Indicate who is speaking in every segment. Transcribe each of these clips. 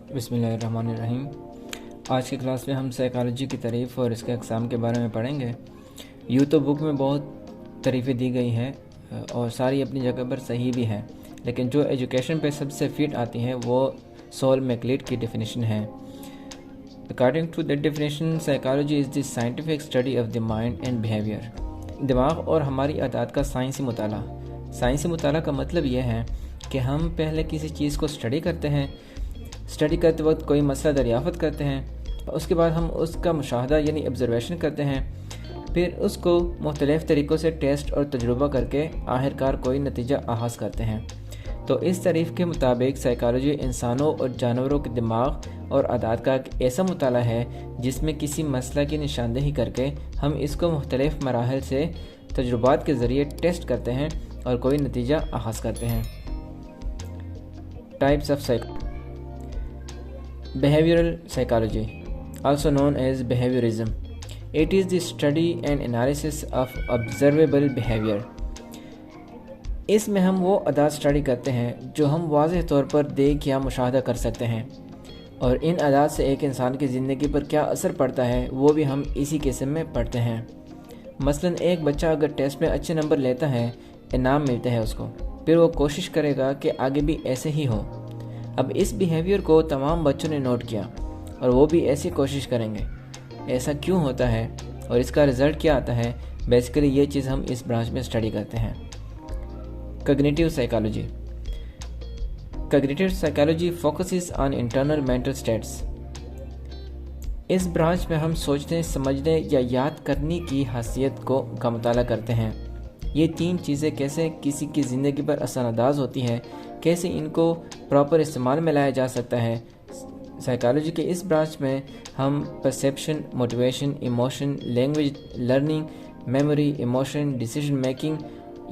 Speaker 1: बिस्मिल्लाहिर्रहमानिर्रहीम। आज की क्लास में हम साइकोलॉजी की तारीफ़ और इसके अक़साम के बारे में पढ़ेंगे। यूँ तो बुक में बहुत तारीफ़ें दी गई हैं और सारी अपनी जगह पर सही भी हैं, लेकिन जो एजुकेशन पे सबसे फिट आती हैं वो सॉल मैकलीड की डेफिनेशन है। According to that definition, psychology is the scientific study of the mind and behaviour. दिमाग और हमारी आदत का साइंसी मुताला। साइंसी मुताला का मतलब यह है कि हम पहले किसी चीज़ को स्टडी करते हैं, स्टडी करते वक्त कोई मसला दरियाफ़त करते हैं, उसके बाद हम उसका मुशाहदा यानी ऑब्ज़र्वेशन करते हैं, फिर उसको मुख्तलिफ़ तरीक़ों से टेस्ट और तजुर्बा करके आखिरकार कोई नतीजा आहाज़ करते हैं। तो इस तारीफ़ के मुताबिक साइकोलॉजी इंसानों और जानवरों के दिमाग और आदत का एक ऐसा मुताला है जिसमें किसी मसला की निशानदेही करके हम इसको मुख्तलिफ़ मराहल से तजुर्बात के ज़रिए टेस्ट करते हैं और कोई नतीजा आहाज़ करते हैं। Types of Behavioral psychology, also known as behaviorism. It is the study and analysis of observable behavior. इसमें हम वो अदात स्टडी करते हैं जो हम वाज़ेह तौर पर देख या मुशाहदा कर सकते हैं, और इन अदात से एक इंसान की ज़िंदगी पर क्या असर पड़ता है वो भी हम इसी किस्म में पढ़ते हैं। मसलन एक बच्चा अगर टेस्ट में अच्छे नंबर लेता है, इनाम मिलते हैं उसको, फिर वो कोशिश करेगा कि आगे भी ऐसे ही हो। अब इस बिहेवियर को तमाम बच्चों ने नोट किया और वो भी ऐसी कोशिश करेंगे। ऐसा क्यों होता है और इसका रिज़ल्ट क्या आता है, बेसिकली ये चीज़ हम इस ब्रांच में स्टडी करते हैं। Cognitive psychology. Cognitive psychology focuses on internal mental states. इस ब्रांच में हम सोचने, समझने या याद करने की हासियत का मुताला करते हैं। ये तीन चीज़ें कैसे किसी की ज़िंदगी पर असरअंदाज होती हैं, कैसे इनको प्रॉपर इस्तेमाल में लाया जा सकता है। साइकोलॉजी के इस ब्रांच में हम perception, motivation, emotion, language learning, memory, emotion, decision making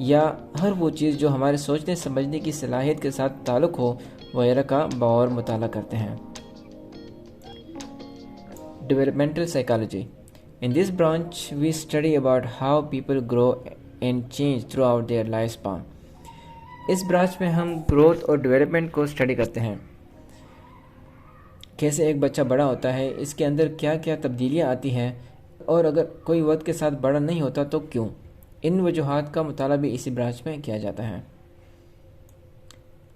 Speaker 1: या हर वो चीज़ जो हमारे सोचने समझने की सलाहियत के साथ ताल्लुक़ हो वगैरह का बगौर मुताला करते हैं। Developmental psychology. In this branch we study about how people grow and change throughout their life span. इस ब्रांच में हम ग्रोथ और डेवलपमेंट को स्टडी करते हैं। कैसे एक बच्चा बड़ा होता है, इसके अंदर क्या क्या तब्दीलियाँ आती हैं, और अगर कोई वक्त के साथ बड़ा नहीं होता तो क्यों। इन वजूहात का मुताला भी इसी ब्रांच में किया जाता है।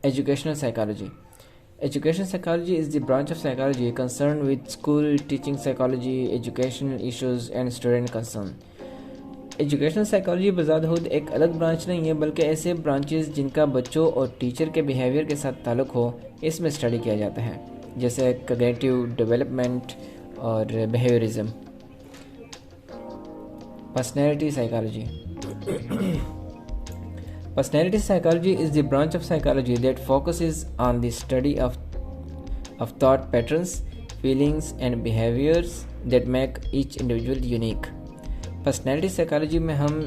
Speaker 1: Educational psychology. Educational psychology is the branch of psychology concern with school teaching psychology, educational issues and student concern. Educational psychology बज़ात खुद एक अलग ब्रांच नहीं है, बल्कि ऐसे ब्रांचेस जिनका बच्चों और टीचर के बिहेवियर के साथ ताल्लुक़ हो, इसमें स्टडी किया जाता है, जैसे कॉग्निटिव डेवलपमेंट और behaviourism. Personality psychology. Personality psychology is the branch of psychology that focuses on the study of thought patterns, feelings and behaviours that make each individual unique. Personality psychology में हम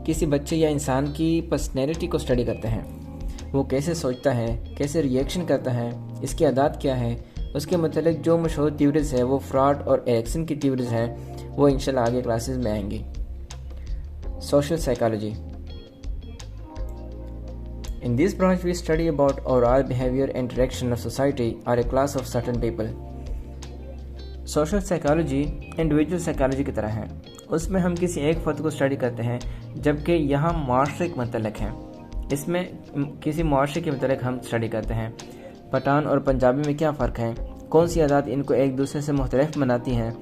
Speaker 1: किसी बच्चे या इंसान की पर्सनैलिटी को study करते हैं। वो कैसे सोचता है, कैसे रिएक्शन करता है, इसकी आदत क्या है, उसके मतलब जो मशहूर थ्योरीज है वो फ्रॉड और एरिक्सन की थ्योरीज हैं, वो इंशाल्लाह आगे क्लासेस में आएंगी। Social psychology. In this branch we study about overall behaviour and interaction of society or a class of certain people. Social psychology individual psychology की तरह है। उसमें हम किसी एक फ़र्द को स्टडी करते हैं, जबकि यहाँ माशरे के मतलब है। इसमें किसी माशरे के मतलब हम स्टडी करते हैं। पठान और पंजाबी में क्या फ़र्क है, कौन सी आदत इनको एक दूसरे से मुख्तलिफ बनाती हैं,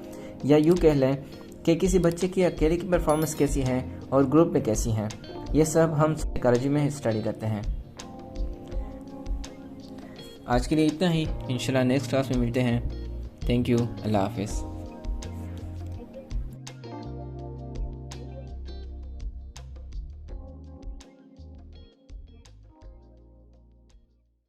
Speaker 1: या यूँ कह लें कि किसी बच्चे की अकेले की परफॉर्मेंस कैसी है और ग्रुप में कैसी हैं, ये सब हम साइकोलॉजी में स्टडी करते हैं। आज के लिए इतना ही, इंशाल्लाह नेक्स्ट क्लास में मिलते हैं। थैंक यू, अल्लाह हाफ़िज़।